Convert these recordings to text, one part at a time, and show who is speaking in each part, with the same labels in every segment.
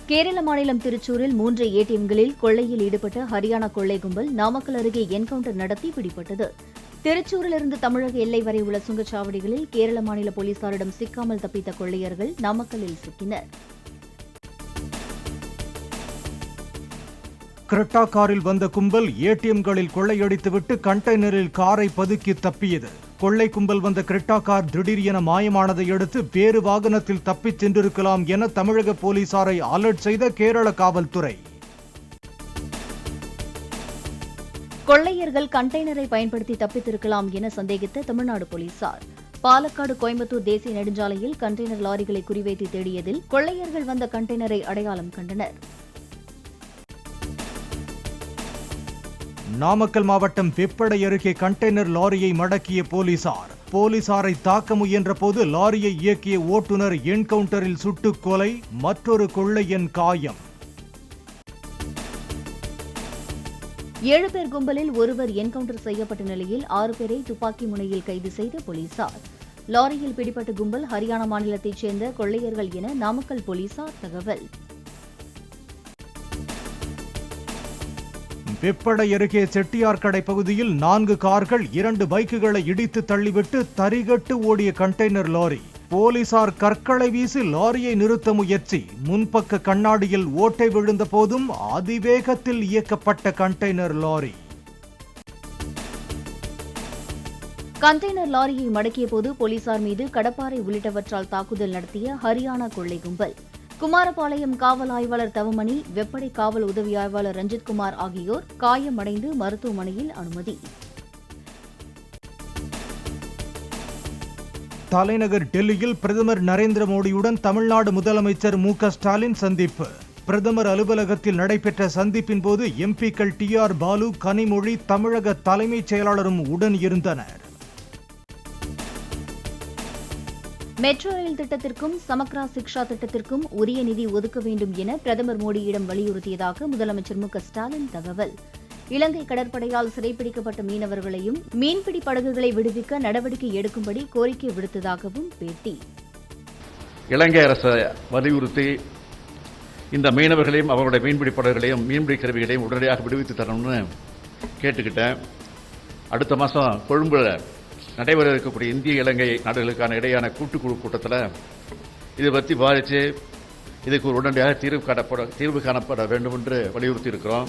Speaker 1: கேரள மாநிலம் திருச்சூரில் 3 ஏடிஎம்களில் கொள்ளையில் ஈடுபட்ட ஹரியானா கொள்ளை கும்பல் நாமக்கல் அருகே என்கவுண்டர் நடத்தி பிடிபட்டது. திருச்சூரிலிருந்து தமிழக எல்லை வரை உள்ள சுங்கச்சாவடிகளில் கேரள மாநில போலீசாரிடம் சிக்காமல் தப்பித்த கொள்ளையர்கள் நாமக்கல்லில் சிக்கினர்.
Speaker 2: கிரெட்டா காரில் வந்த கும்பல் ஏடிஎம்களில் கொள்ளையடித்துவிட்டு கண்டெய்னரில் காரை பதுக்கி தப்பியது. கொள்ளை கும்பல் வந்த கிரெட்டா கார் திடீரென மாயமானதை அடுத்து வேறு வாகனத்தில் தப்பிச் சென்றிருக்கலாம் என தமிழக போலீசாரை அலர்ட் செய்த கேரள காவல்துறை.
Speaker 1: கொள்ளையர்கள் கண்டெய்னரை பயன்படுத்தி தப்பித்திருக்கலாம் என சந்தேகித்த தமிழ்நாடு போலீசார் பாலக்காடு கோயம்புத்தூர் தேசிய நெடுஞ்சாலையில் கண்டெய்னர் லாரிகளை குறிவைத்து தேடியதில் கொள்ளையர்கள் வந்த கண்டெய்னரை அடையாளம் கண்டனர்.
Speaker 2: நாமக்கல் மாவட்டம் வெப்படை அருகே கண்டெய்னர் லாரியை மடக்கிய போலீசாரை தாக்க முயன்ற போது லாரியை இயக்கிய ஓட்டுநர் என்கவுண்டரில் சுட்டுக் கொலை, மற்றொரு கொள்ளையன் காயம்.
Speaker 1: 7 பேர் கும்பலில் ஒருவர் என்கவுண்டர் செய்யப்பட்ட நிலையில் 6 பேரை துப்பாக்கி முனையில் கைது செய்த போலீசார். லாரியில் பிடிப்பட்ட கும்பல் ஹரியானா மாநிலத்தைச் சேர்ந்த கொள்ளையர்கள் என நாமக்கல் போலீசார் தகவல்.
Speaker 2: வெப்படை அருகே செட்டியார்கடை பகுதியில் 4 கார்கள் 2 பைக்குகளை இடித்து தள்ளிவிட்டு தரிகட்டு ஓடிய கண்டெய்னர் லாரி. போலீசார் கற்களை வீசி லாரியை நிறுத்த முயற்சி. முன்பக்க கண்ணாடியில் ஓட்டை விழுந்த போதும் அதிவேகத்தில் இயக்கப்பட்ட கண்டெய்னர் லாரி.
Speaker 1: கண்டெய்னர் லாரியை மடக்கிய போது போலீசார் மீது கடப்பாறை உள்ளிட்டவற்றால் தாக்குதல் நடத்திய ஹரியானா கொள்ளை கும்பல். குமாரபாளையம் காவல் ஆய்வாளர் தவமணி, வெப்படை காவல் உதவி ஆய்வாளர் ரஞ்சித்குமார் ஆகியோர் காயமடைந்து மருத்துவமனையில் அனுமதி.
Speaker 2: தலைநகர் டெல்லியில் பிரதமர் நரேந்திர மோடியுடன் தமிழ்நாடு முதலமைச்சர் மு.க. ஸ்டாலின் சந்திப்பு. பிரதமர் அலுவலகத்தில் நடைபெற்ற சந்திப்பின் போது எம்பிக்கள் டி.ஆர். பாலு, கனிமொழி, தமிழக தலைமைச் செயலாளரும் உடன் இருந்தனர்.
Speaker 1: மெட்ரோ ரயில் திட்டத்திற்கும் சமக்ரா சிக்ஷா திட்டத்திற்கும் உரிய நிதி ஒதுக்க வேண்டும் என பிரதமர் மோடியிடம் வலியுறுத்தியதாக முதலமைச்சர் மு.க. ஸ்டாலின் தகவல். இலங்கை கடற்படையால் சிறைப்பிடிக்கப்பட்ட மீனவர்களையும் மீன்பிடி படகுகளை விடுவிக்க நடவடிக்கை எடுக்கும்படி கோரிக்கை விடுத்ததாகவும் பேட்டி.
Speaker 3: இலங்கை அரசு வலியுறுத்தி இந்த மீனவர்களையும் அவர்களுடைய மீன்பிடி படகுகளையும் மீன்பிடி கருவிகளையும் உடனடியாக விடுவித்து தரணும்னு கேட்டுக்கிட்டேன். அடுத்த மாதம் கொழும்புல நடைபெற இருக்கக்கூடிய இந்திய இலங்கை நாடுகளுக்கான இடையான கூட்டுக்குழு கூட்டத்தில் இதை பற்றி விவாதித்து இதுக்கு ஒரு உடனடியாக தீர்வு காணப்பட வேண்டும் என்று வலியுறுத்தி இருக்கிறோம்.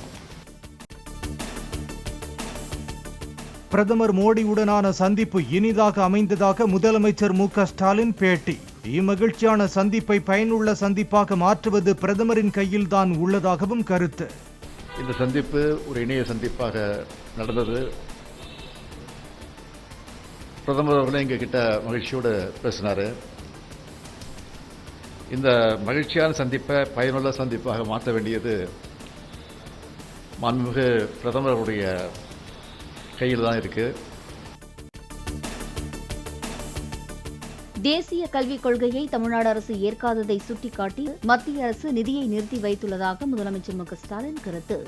Speaker 2: பிரதமர் மோடியுடனான சந்திப்பு இனிதாக அமைந்ததாக முதலமைச்சர் மு.க. ஸ்டாலின் பேட்டி. இம்மகிழ்ச்சியான சந்திப்பை பயனுள்ள சந்திப்பாக மாற்றுவது பிரதமரின் கையில்தான் உள்ளதாகவும் கருத்து.
Speaker 3: இந்த சந்திப்பு ஒரு இணைய சந்திப்பாக நடந்தது. பிரதமர் அவர்களே எங்ககிட்ட மகிழ்ச்சியோடு பேசினார். இந்த மகிழ்ச்சியான சந்திப்பை பயனுள்ள சந்திப்பாக மாற்ற வேண்டியது மாண்புமிகு பிரதமருடைய கையில் தான் இருக்கு.
Speaker 1: தேசிய கல்விக் கொள்கையை தமிழ்நாடு அரசு ஏற்காததை சுட்டிக்காட்டி மத்திய அரசு நிதியை நிறுத்தி வைத்துள்ளதாக முதலமைச்சர் மு.க. ஸ்டாலின் கருத்து.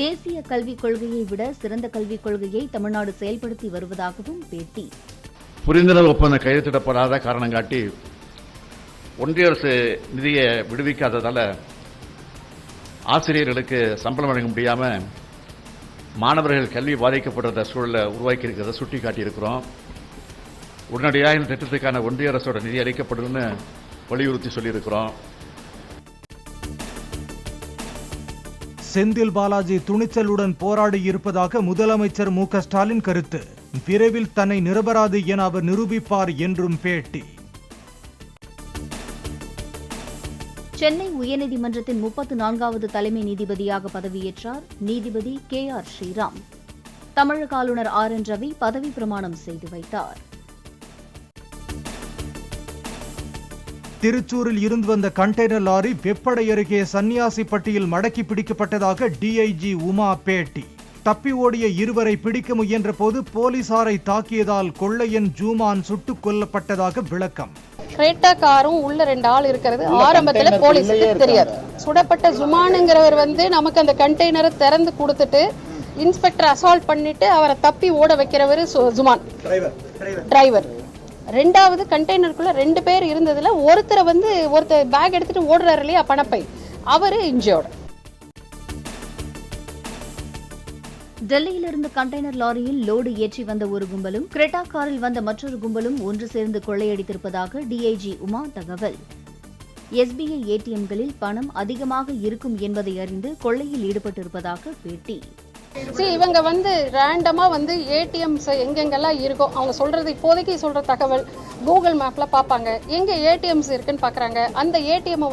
Speaker 1: தேசிய கல்விக் கொள்கையை விட சிறந்த கல்விக் கொள்கையை தமிழ்நாடு செயல்படுத்தி வருவதாகவும் பேட்டி.
Speaker 3: புரிந்துணர்வு ஒப்பந்தம் கையெழுத்திடப்படாத காரணம் காட்டி ஒன்றிய அரசு நிதியை விடுவிக்காததால் ஆசிரியர்களுக்கு சம்பளம் வழங்க முடியாமல் மாணவர்கள் கல்வி பாதிக்கப்படுற சூழலை உருவாக்கி இருக்கிறத சுட்டி காட்டியிருக்கிறோம். உடனடியாக இந்த திட்டத்துக்கான ஒன்றிய அரசோட நிதி அளிக்கப்படும் வலியுறுத்தி சொல்லியிருக்கிறோம்.
Speaker 2: செந்தில் பாலாஜி துணிச்சலுடன் போராடி இருப்பதாக முதலமைச்சர் மு.க. ஸ்டாலின் கருத்து. விரைவில் தன்னை நிரபராது என அவர் நிரூபிப்பார் என்றும் பேட்டி.
Speaker 1: சென்னை உயர்நீதிமன்றத்தின் 34வது தலைமை நீதிபதியாக பதவியேற்றார் நீதிபதி கே.ஆர். ஸ்ரீராம். தமிழக ஆளுநர் ஆர்.என். ரவி பதவி பிரமாணம் செய்து வைத்தார்.
Speaker 2: திருச்சூரில் இருந்து வந்த கண்டெய்னர் லாரி வெப்படை அருகே சன்னியாசிப்பட்டியில் மடக்கி பிடிக்கப்பட்டதாக டிஐஜி உமா பேட்டி. தப்பி ஓடிய இருவரை பிடிக்க முயன்ற போது போலீசாரை தாக்கியதால் கொள்ளையன் ஜூமான் சுட்டுக் கொல்லப்பட்டதாக விளக்கம்.
Speaker 4: கிரேட்டா காரும் உள்ள 2 ஆள் இருக்கிறது ஆரம்பத்துல போலீஸுக்கு தெரியாது. சுடப்பட்ட ஜுமானுங்கிறவர் நமக்கு அந்த கண்டெய்னரை திறந்து கொடுத்துட்டு இன்ஸ்பெக்டர் அசால்ட் பண்ணிட்டு அவரை தப்பி ஓட வைக்கிறவர் ஜுமான் டிரைவர். ரெண்டாவது கண்டெய்னருக்குள்ள 2 பேர் இருந்ததுல ஒருத்தர் பேக் எடுத்துட்டு ஓடுறாரு இல்லையா பணப்பை, அவரு இன்ஜியோர்டு.
Speaker 1: டெல்லியிலிருந்து கண்டெய்னர் லாரியில் லோடு ஏற்றி வந்த ஒரு கும்பலும் கிரெட்டா காரில் வந்த மற்றொரு கும்பலும் ஒன்று சேர்ந்து கொள்ளையடித்திருப்பதாக டிஐஜி உமா தகவல். எஸ்பிஐ ஏடிஎம்களில் பணம் அதிகமாக இருக்கும் என்பதை அறிந்து கொள்ளையில் ஈடுபட்டிருப்பதாக பேட்டி.
Speaker 4: இவங்க ரேண்டமா ஏடிஎம்ஸ் எங்கெங்கெல்லாம் இருக்கோ அவங்க சொல்றது, இப்போதைக்கு சொல்ற தகவல் கூகுள் மேப்ல பார்ப்பாங்க, எங்க ஏடிஎம்ஸ் இருக்குன்னு பாக்குறாங்க. அந்த ஏடிஎம்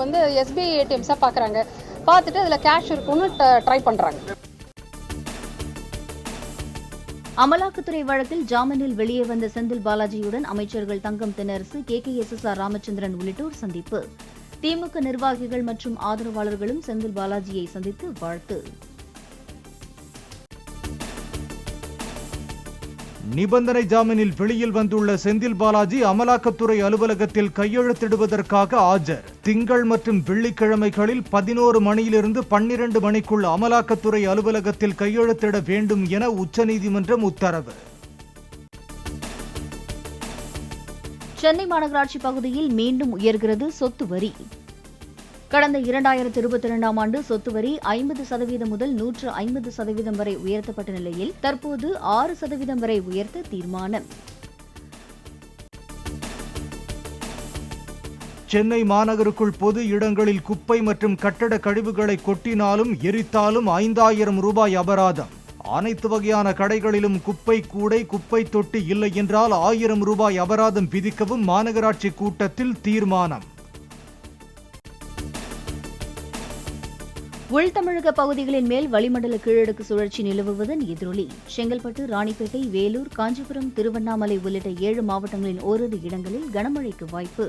Speaker 4: எஸ்பிஐ ஏடிஎம்ஸா பாக்குறாங்க, பார்த்துட்டு அதுல கேஷ் இருக்குன்னு ட்ரை பண்றாங்க.
Speaker 1: அமலாக்கத்துறை வழக்கில் ஜாமீனில் வெளியே வந்த செந்தில் பாலாஜியுடன் அமைச்சர்கள் தங்கம் தென்னரசு, KKSSR ராமச்சந்திரன் உள்ளிட்டோர் சந்திப்பு. திமுக நிர்வாகிகள் மற்றும் ஆதரவாளர்களும் செந்தில் பாலாஜியை சந்தித்து வாழ்த்து.
Speaker 2: நிபந்தனை ஜாமீனில் வெளியில் வந்துள்ள செந்தில் பாலாஜி அமலாக்கத்துறை அலுவலகத்தில் கையெழுத்திடுவதற்காக ஆஜர். திங்கள் மற்றும் வெள்ளிக்கிழமைகளில் 11 மணியிலிருந்து 12 மணிக்குள் அமலாக்கத்துறை அலுவலகத்தில் கையெழுத்திட வேண்டும் என உச்சநீதிமன்றம் உத்தரவு.
Speaker 1: சென்னை மாநகராட்சி பகுதியில் மீண்டும் உயர்கிறது சொத்து வரி. கடந்த 2022ஆம் ஆண்டு சொத்து வரி 50% முதல் 150% வரை உயர்த்தப்பட்ட நிலையில் தற்போது 6% வரை உயர்த்த தீர்மானம்.
Speaker 2: சென்னை மாநகருக்குள் பொது இடங்களில் குப்பை மற்றும் கட்டட கழிவுகளை கொட்டினாலும் எரித்தாலும் 5000 ரூபாய் அபராதம். அனைத்து வகையான கடைகளிலும் குப்பை கூடை, குப்பை தொட்டி இல்லை என்றால் 1000 ரூபாய் அபராதம் விதிக்கவும் மாநகராட்சி கூட்டத்தில் தீர்மானம்.
Speaker 1: உள்தமிழக பகுதிகளின் மேல் வளிமண்டல கீழடுக்கு சுழற்சி நிலவுவதன் எதிரொலி. செங்கல்பட்டு, ராணிப்பேட்டை, வேலூர், காஞ்சிபுரம், திருவண்ணாமலை உள்ளிட்ட 7 மாவட்டங்களின் ஓரிரு இடங்களில் கனமழைக்கு வாய்ப்பு.